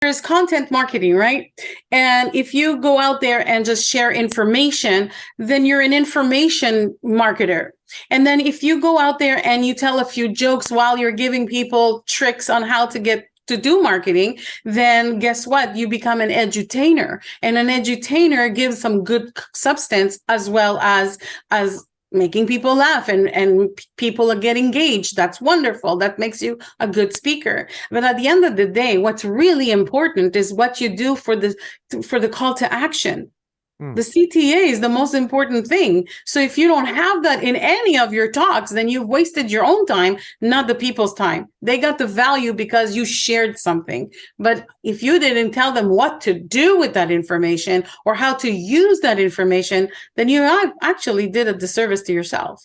there's content marketing, right? And if you go out there and just share information, then you're an information marketer. And then if you go out there and you tell a few jokes while you're giving people tricks on how to get to do marketing, then guess what? You become an edutainer. And an edutainer gives some good substance as well as making people laugh and people get engaged. That's wonderful. That makes you a good speaker. But at the end of the day, what's really important is what you do for the call to action. The CTA is the most important thing. So if you don't have that in any of your talks, then you've wasted your own time, not the people's time. They got the value because you shared something. But if you didn't tell them what to do with that information or how to use that information, then you actually did a disservice to yourself.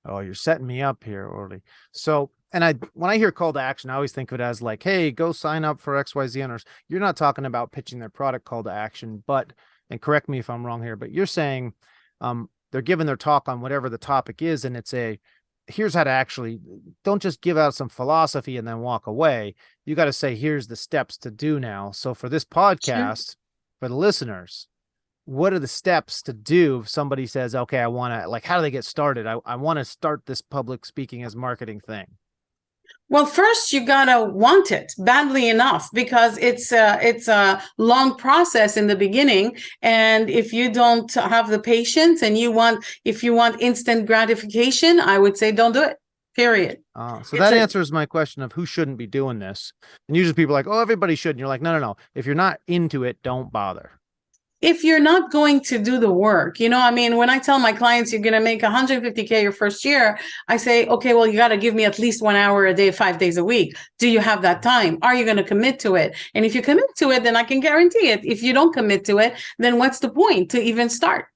Oh, you're setting me up here, Orly. So, and when I hear call to action, I always think of it as like, hey, go sign up for XYZ owners. You're not talking about pitching their product call to action, but, and correct me if I'm wrong here, but you're saying they're giving their talk on whatever the topic is, and it's here's how to actually, don't just give out some philosophy and then walk away. You got to say, here's the steps to do now. So for this podcast, sure, for the listeners, what are the steps to do if somebody says, okay, I want to, like, how do they get started? I want to start this public speaking as marketing thing. Well, first you gotta want it badly enough, because it's a long process in the beginning. And if you don't have the patience and if you want instant gratification, I would say don't do it. Period. So that answers my question of who shouldn't be doing this. And usually people are like, oh, everybody should. And you're like, no. If you're not into it, don't bother. If you're not going to do the work, I mean, when I tell my clients you're going to make 150K your first year, I say, okay, well, you got to give me at least 1 hour a day, 5 days a week. Do you have that time? Are you going to commit to it? And if you commit to it, then I can guarantee it. If you don't commit to it, then what's the point to even start?